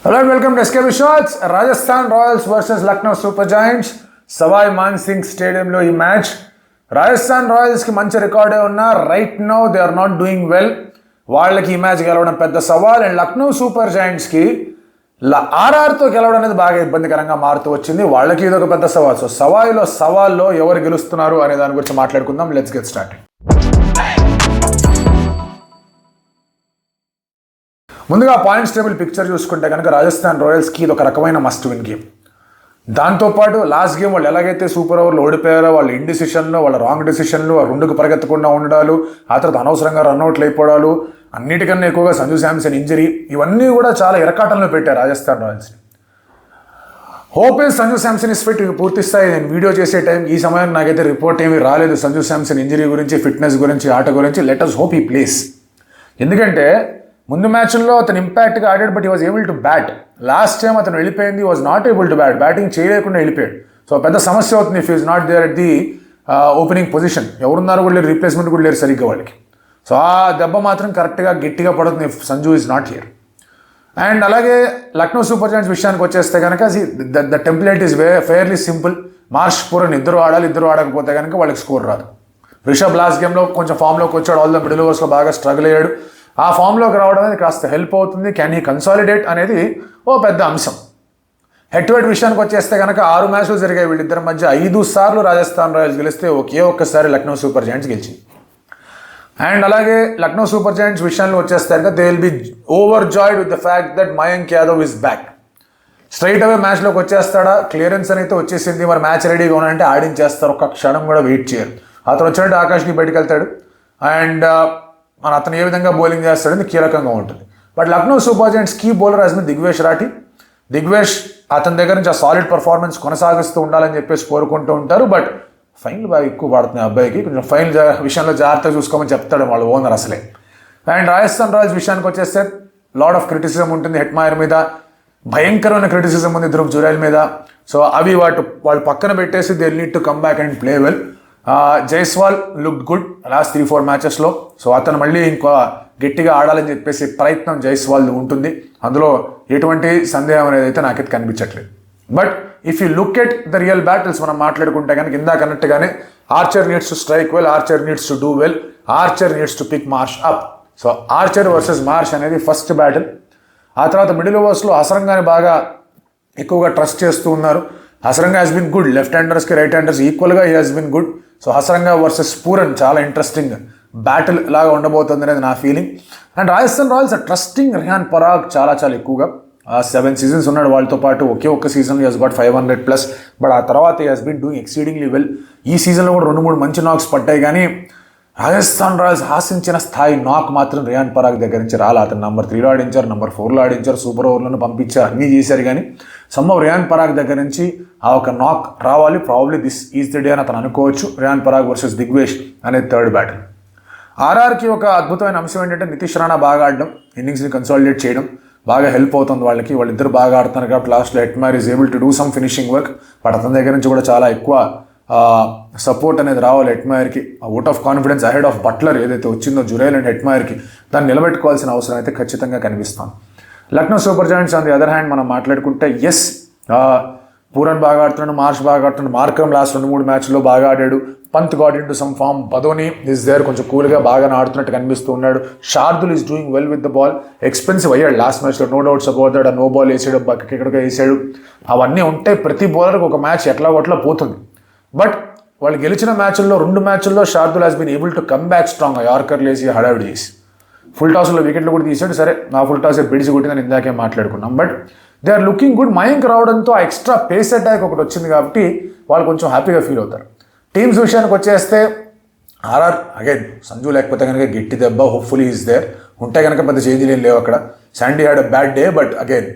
Hello and welcome to SKB Shots. Rajasthan Royals versus Lucknow Super Giants. Savai Mansingh Stadium lo ee match. Rajasthan Royals ki manchi record unna. Right now they are not doing well. వాళ్ళకి ఈ match గెలవడం పెద్ద సవాల్. And Lucknow super జాయింట్స్కి ఆర్ఆర్తో గెలవడం అనేది బాగా ఇబ్బందికరంగా మారుతూ వచ్చింది. వాళ్ళకి ఇది ఒక పెద్ద సవాల్. సో సవాల్లో ఎవరు గెలుస్తున్నారు అనే దాని గురించి మాట్లాడుకుందాం. Let's get start. ముందుగా పాయింట్స్ టేబుల్ పిక్చర్ చూసుకుంటే కనుక రాజస్థాన్ రాయల్స్కి ఇది ఒక రకమైన మస్ట్ విన్ గేమ్. దాంతోపాటు లాస్ట్ గేమ్ వాళ్ళు ఎలాగైతే సూపర్ ఓవర్లు ఓడిపోయారో వాళ్ళ ఇండిసిషన్లు, వాళ్ళ రాంగ్ డిసిషన్లు, ఆ రెండుకు పరిగెత్తకుండా ఉండడాలు, ఆ తర్వాత అనవసరంగా రన్అట్లు అయిపోవడాలు, అన్నిటికన్నా ఎక్కువగా సంజు శాంసన్ ఇంజరీ, ఇవన్నీ కూడా చాలా ఇరకాటంలో పెట్టారు రాజస్థాన్ రాయల్స్ని. Hope is Sanju Samson is fit. పూర్తి స్థాయి నేను వీడియో చేసే టైం ఈ సమయం నాకైతే రిపోర్ట్ ఏమీ రాలేదు సంజు శాంసన్ ఇంజరీ గురించి, ఫిట్నెస్ గురించి, ఆట గురించి. Let us hope he plays. ఎందుకంటే ముందు మ్యాచ్లో అతను ఇంపాక్ట్గా ఆడాడు, but he was able to bat. Last time అతను వెళ్ళిపోయింది, was not able to bat, batting చేయలేకుండా వెళ్ళిపోయాడు. సో పెద్ద సమస్య అవుతుంది if is not there at the opening position. ఎవరున్నారు కూడా లేరు, రీప్లేస్మెంట్ కూడా లేరు సరిగ్గా వాళ్ళకి. సో ఆ దెబ్బ మాత్రం కరెక్ట్గా గట్టిగా పడుతుంది if Sanju is not here. And అలాగే లక్నో సూపర్ జాయింట్స్ విషయానికి వచ్చేస్తే కనుక the template is fairly simple. Marsh Pooran ఇద్దరు ఆడాలి, ఇద్దరు ఆడకపోతే కనుక వాళ్ళకి స్కోర్ రాదు. రిషబ్ లాస్ట్ గేమ్లో కొంచెం ఫామ్లోకి వచ్చాడు, ఆల్ ద మిడిల్ ఓవర్స్లో బాగా స్ట్రగుల్ అయ్యాడు. ఆ ఫామ్లోకి రావడం అనేది కాస్త హెల్ప్ అవుతుంది. క్యాన్ హీ కన్సాలిడేట్ అనేది ఓ పెద్ద అంశం. హెడ్ టు హెడ్ విషయానికి వచ్చేస్తే కనుక 6 మ్యాచ్లు జరిగాయి వీళ్ళిద్దరి మధ్య. 5 సార్లు రాజస్థాన్ రాయల్స్ గెలిస్తే ఒక్కసారి లక్నో సూపర్ జాయింట్స్ గెలిచింది. అండ్ అలాగే లక్నో సూపర్ జాయింట్స్ విషయంలో వచ్చేస్తే కనుక they will be overjoyed with the fact that Mayank Yadav is back. Straight away మ్యాచ్లోకి వచ్చేస్తాడా, క్లియరెన్స్ అయితే వచ్చేసింది, మరి మ్యాచ్ రెడీగా ఉన్నాయంటే ఆడించేస్తారు, ఒక్క క్షణం కూడా వెయిట్ చేయరు. అతను వచ్చినట్టు ఆకాష్కి బయటకు వెళ్తాడు. అండ్ మన అతను ఏ విధంగా బౌలింగ్ చేస్తాడని కీలకంగా ఉంటుంది. But Lucknow super Giants key bowler అసలు దిగ్వేష్ రాఠీ. దిగ్వేష్ అతని దగ్గర నుంచి ఆ సాలిడ్ పర్ఫార్మెన్స్ కొనసాగిస్తూ ఉండాలని చెప్పేసి కోరుకుంటూ ఉంటారు. బట్ ఫైన్లు బాగా ఎక్కువ పడుతున్నాయి అబ్బాయికి, కొంచెం ఫైన్ విషయంలో జాగ్రత్తగా చూసుకోమని చెప్తాడు వాళ్ళ ఓనర్ అసలే. అండ్ రాజస్థాన్ రాయల్స్ విషయానికి వచ్చేస్తే లాడ్ ఆఫ్ క్రిటిసిజం ఉంటుంది హెట్మాయర్ మీద, భయంకరమైన క్రిటిసిజం ఉంది ధ్రువ్ జురైల్ మీద. సో అవి వాళ్ళు పక్కన పెట్టేసి they need to come back and play well. Jaiswal look good last 3-4 మ్యాచెస్లో. సో అతను మళ్ళీ ఇంకా గట్టిగా ఆడాలని చెప్పేసి ప్రయత్నం జైస్వాల్ ఉంటుంది. అందులో ఎటువంటి సందేహం అనేది అయితే నాకైతే కనిపించట్లేదు. But if you look at the real battles మనం మాట్లాడుకుంటే కనుక ఇందాక అన్నట్టుగానే Archer needs to strike well, Archer needs to do well, Archer needs to pick Marsh up. So Archer versus Marsh అనేది ఫస్ట్ బ్యాటిల్. ఆ తర్వాత మిడిల్ ఓవర్స్లో హసరంగాని బాగా ఎక్కువగా ట్రస్ట్ చేస్తూ ఉన్నారు. Hasaranga has been good. Left హ్యాండర్స్కి రైట్ హ్యాండర్స్ ఈక్వల్గా he has been good. So Hasaranga versus Pooran చాలా ఇంట్రెస్టింగ్ బ్యాటిల్ లాగా ఉండబోతుంది అనేది నా feeling. And Rajasthan Royals trusting Riyan Parag చాలా ఎక్కువగా. 7 సీజన్స్ ఉన్నాడు వాళ్ళతో పాటు. ఒక్క సీజన్లో హీ గాట్ 500+. బట్ ఆ తర్వాత he has been doing exceedingly well. ఈ సీజన్లో కూడా 2-3 మంచి నాక్స్ పడ్డాయి, కానీ రాజస్థాన్ రాయల్స్ ఆశించిన స్థాయి నాక్ మాత్రం రియాన్ పరాగ్ దగ్గర నుంచి రాలే. అతను నెంబర్ 3లో ఆడించారు, నెంబర్ 4లో ఆడించారు, సూపర్ ఓవర్లను పంపించారు, అన్నీ చేశారు. కానీ సమ్హౌ రియాన్ పరాగ్ దగ్గర నుంచి ఆ ఒక నాక్ రావాలి. Probably this is the day అని అతను అనుకోవచ్చు. రియాన్ పరాగ్ వర్సెస్ దిగ్వేష్ అనేది థర్డ్ బ్యాటిల్. ఆర్ఆర్కి ఒక అద్భుతమైన అంశం ఏంటంటే నితీష్ రాణా బాగా ఆడడం, ఇన్నింగ్స్ని కన్సాలిడేట్ చేయడం బాగా హెల్ప్ అవుతుంది వాళ్ళకి. వాళ్ళిద్దరు బాగా ఆడుతున్నారు కాబట్టి లాస్ట్లో Hetmyer is able to do some finishing work. But అతని దగ్గర నుంచి కూడా చాలా ఎక్కువ సపోర్ట్ అనేది రావాలి హెట్మైర్కి. ఆ vote of confidence ahead of Buttler ఏదైతే వచ్చిందో జురైల్ అండ్ హెట్మైర్కి, దాన్ని నిలబెట్టుకోవాల్సిన అవసరం అయితే ఖచ్చితంగా కనిపిస్తాను. Lucknow super giants on the other hand మనం మాట్లాడుకుంటే ఎస్, పూరన్ బాగా ఆడుతున్నాడు, మార్ష్ బాగా ఆడుతున్నాడు, మార్క్రమ్ లాస్ట్ 2-3 మ్యాచ్లో బాగా ఆడాడు. Pant got into some form, Badoni is there, కొంచెం కూల్గా బాగా ఆడుతున్నట్టు కనిపిస్తూ ఉన్నాడు. Shardul is doing well with the ball. Expensive అయ్యాడు లాస్ట్ మ్యాచ్లో, no doubts about that. No ball వేసాడు, బక్కకి ఎక్కడికో వేసాడు. అవన్నీ ఉంటే ప్రతి బౌలర్కి ఒక మ్యాచ్ ఎట్లా పోతుంది. బట్ వాళ్ళు గెలిచిన మ్యాచ్ల్లో 2 మ్యాచ్ల్లో Shardul has been able to come back strong. యార్కర్లు వేసి హడావిడి చేసి ఫుల్ టాస్లో వికెట్లు కూడా తీసాడు. సరే, నా ఫుల్ టాస్ బిడిసి కొట్టిందని ఇందాకే మాట్లాడుకున్నాం. But they are looking good. Mayank రావడంతో ఆ ఎక్స్ట్రా పేస్ అటాక్ ఒకటి వచ్చింది కాబట్టి వాళ్ళు కొంచెం హ్యాపీగా ఫీల్ అవుతారు. టీమ్స్ విషయానికి వచ్చేస్తే ఆర్ఆర్ అగైన్ సంజు లేకపోతే కనుక గట్టి దెబ్బ. Hopefully is there. ఉంటే కనుక పెద్ద చేంజ్లు ఏం లేవు అక్కడ. Sandy had a bad day, but again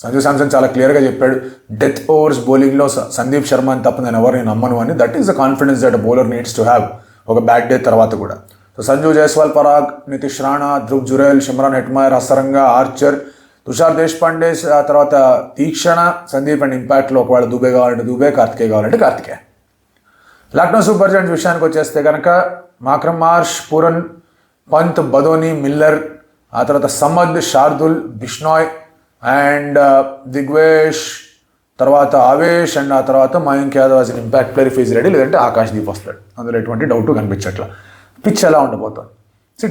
Sanju Samson చాలా క్లియర్గా చెప్పాడు డెత్ ఓవర్స్ బౌలింగ్లో సందీప్ శర్మ అని తప్ప నేను ఎవరిని నమ్మను అని. That is the confidence that bowler needs to have ఒక బ్యాడ్ డే తర్వాత కూడా. So Sanju, Jaiswal, Parag, Nitish Rana, Dhruv Jurel, Shimron Hetmyer, Hasaranga, Archer, Tushar Deshpande, ఆ తర్వాత తీక్షణ, సందీప్ అండ్ ఇంపాక్ట్లో ఒకవేళ దుబే కావాలంటే దుబే, కార్తికేయ కావాలంటే కార్తికేయ. లక్నో సూపర్ జాయింట్స్ విషయానికి వచ్చేస్తే కనుక Markram, Marsh, Pooran, Pant, Badoni, Miller, ఆ తర్వాత సమద్, శార్దుల్, బిష్నాయ్, అండ్ దిగ్వేష్, తర్వాత ఆవేష్, అండ్ ఆ తర్వాత Mayank Yadav as an impact player if he's ready, లేదంటే ఆకాష్ దీప్ వస్తాడు. అందులో ఎటువంటి డౌట్ కనిపించట్లా. పిచ్ ఎలా ఉండబోతుంది?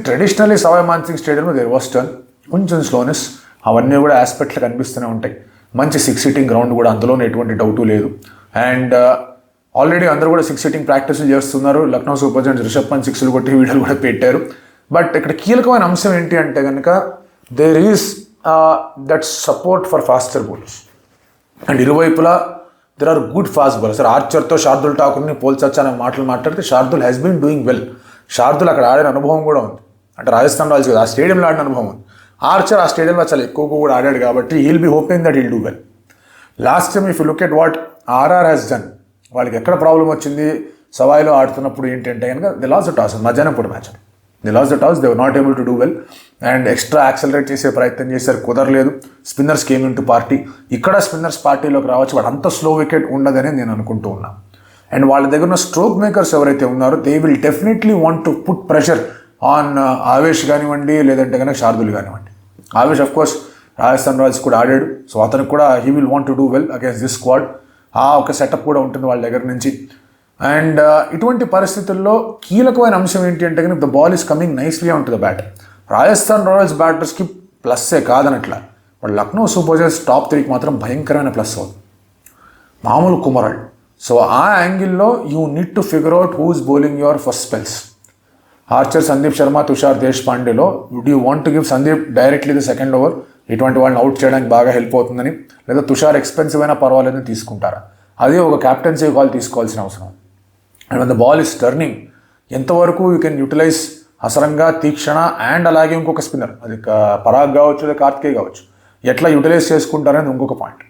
ట్రెడిషనల్లీ సవాయ్ మాన్సింగ్ స్టేడియంలో దేర్ వాస్ టర్న్, కొంచెం స్లోనెస్, అవన్నీ కూడా ఆస్పెక్ట్లు కనిపిస్తూనే ఉంటాయి. మంచి 6 సీటింగ్ గ్రౌండ్ కూడా, అందులోనే ఎటువంటి డౌటు లేదు. అండ్ ఆల్రెడీ అందరూ కూడా 6 సీటింగ్ ప్రాక్టీసులు చేస్తున్నారు. లక్నో సూపర్ జైంట్స్ రిషబ్ పంత్ 6లు కొట్టి వీడియోలు కూడా పెట్టారు. బట్ ఇక్కడ కీలకమైన అంశం ఏంటి అంటే కనుక there is that support for faster bowlers. And ఇరువైపులా there are good fast bowlers. ఆర్చర్తో శార్దుల్ ఠాకూర్ని పోల్చొచ్చు అనే మాటలు మాట్లాడితే Shardul has been doing well. Shardul అక్కడ ఆడిన అనుభవం కూడా ఉంది, అంటే రాజస్థాన్ రాయల్స్ కదా, ఆ స్టేడియంలో ఆడిన అనుభవం ఉంది. ఆర్చర్ ఆ స్టేడియంలో చాలా ఎక్కువ కూడా ఆడాడు కాబట్టి he'll be hoping that he'll do well. Last time if you look at what RR has done, వాళ్ళకి ఎక్కడ ప్రాబ్లం వచ్చింది సవాయిలో ఆడుతున్నప్పుడు ఏంటంటే కనుక ది లాస్ ద టాస్, మధ్యాహ్నం పూట match they lost the toss, they were not able to do well. And extra accelerate చేసే ప్రయత్నం చేశారు, కుదరలేదు. Spinners came into party. ఇక్కడ స్పిన్నర్స్ పార్టీలోకి రావచ్చు, వాడు అంత స్లో వికెట్ ఉండదని నేను అనుకుంటూ ఉన్నాను. అండ్ వాళ్ళ దగ్గర ఉన్న స్ట్రోక్ మేకర్స్ ఎవరైతే ఉన్నారో they will definitely want to put pressure on Avesh కానివ్వండి, లేదంటే కనుక శార్దుల్ కానివ్వండి. Avesh of course Rajasthan Royals కూడా ఆడాడు, సో అతనికి కూడా he will want to do well against this squad. ఆ ఒక సెటప్ కూడా ఉంటుంది వాళ్ళ దగ్గర నుంచి. అండ్ ఇటువంటి పరిస్థితుల్లో కీలకమైన అంశం ఏంటి అంటే కనుక the ball is coming nicely on to the bat. Rajasthan Royals బ్యాటర్స్కి ప్లస్సే కాదనట్లా, but Lucknow super giants top 3కి మాత్రం భయంకరమైన ప్లస్ అవుతుంది, మామూలు కుమరాళ్ళు. సో ఆ యాంగిల్లో you need to figure out who is bowling your first spells. Archer, Sandeep Sharma, Tushar దేశ్పాండేలో would you want to give Sandeep directly the second over, ఇటువంటి వాళ్ళని అవుట్ చేయడానికి బాగా హెల్ప్ అవుతుందని, లేదా తుషార్ ఎక్స్పెన్సివ్ అయినా పర్వాలేదని తీసుకుంటారా? అదే ఒక క్యాప్టెన్సీ కాల్ తీసుకోవాల్సిన అవసరం. And when the ball is turning, ఎంతవరకు you can utilize Hasaranga, Theekshana, and అలాగే ఇంకొక స్పిన్నర్, అది పరాగ్ కావచ్చు లేదా కార్తికేయ కావచ్చు, ఎట్లా యూటిలైజ్ చేసుకుంటారనేది ఇంకొక పాయింట్.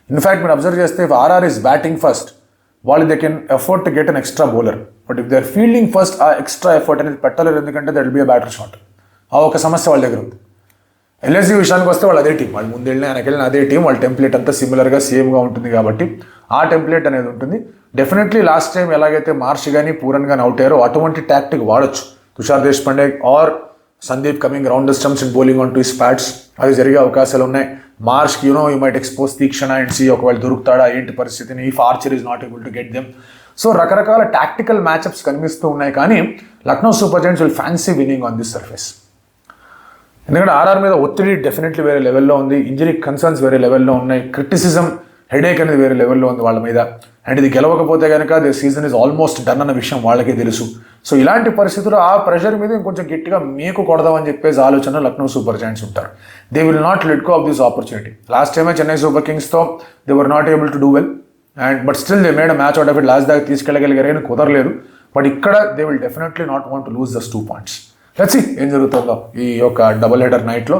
ఇన్ఫ్యాక్ట్ మీరు అబ్జర్వ్ చేస్తే if RR is batting first, వాళ్ళు they can afford to get an extra bowler. But if they are fielding first, ఆ ఎక్స్ట్రా ఎఫర్ట్ అనేది పెట్టలేరు, ఎందుకంటే that will be a batter shot. ఆ ఒక సమస్య వాళ్ళ దగ్గర ఉంది. ఎల్ఎస్జీ విషయానికి వస్తే వాళ్ళు అదే టీం, వాళ్ళు ముందు వెళ్ళిన వెనకెళ్ళిన అదే టీం, వాళ్ళ టెంప్లెట్ అంతా సిమిలర్గా సేమ్గా ఉంటుంది కాబట్టి ఆ టెంప్లెట్ అనేది ఉంటుంది. డెఫినెట్లీ లాస్ట్ టైం ఎలాగైతే మార్ష్ కానీ పూరన్ కానీ అవుట్ అయ్యారో అటువంటి టాక్టిక్ వాడచ్చు Tushar Deshpande or Sandeep coming round the stumps and bowling on to his pads. అది జరిగే అవకాశాలు ఉన్నాయి. మార్ష్కి you might expose Theekshana and see ఒకవేళ దొరుకుతాడా ఏంటి పరిస్థితిని, if Archer is not able to get them. So రకరకాల టాక్టికల్ మ్యాచ్అప్స్ కనిపిస్తూ ఉన్నాయి, కానీ Lucknow super giants will fancy winning on this surface. ఎందుకంటే ఆర్ఆర్ మీద ఒత్తిడి డెఫినెట్లీ వేరే లెవెల్లో ఉంది, ఇంజరీ కన్సర్న్స్ వేరే లెవెల్లో ఉన్నాయి, క్రిటిసిజం, హెడేక్ అనేది వేరే లెవెల్లో ఉంది వాళ్ళ మీద. అండ్ ఇది గెలవకపోతే కనుక the season is almost done అన్న విషయం వాళ్ళకే తెలుసు. సో ఇలాంటి పరిస్థితుల్లో ఆ ప్రెషర్ మీద ఇంకొంచెం గట్టిగా మేకు కొడదామని చెప్పేసి ఆలోచన లక్నో సూపర్ జైంట్స్ ఉంటారు. They will not let go of this opportunity. Last టైమే చెన్నై సూపర్ కింగ్స్తో they were not able to do well, and but still they made a match out of it. Last దాకా తీసుకెళ్ళగలిగారు కానీ కుదరలేదు. బట్ ఇక్కడ they will definitely not want to lose this 2 points. Let's see ఏం జరుగుతుందో ఈ యొక్క డబుల్ హెడర్ నైట్లో.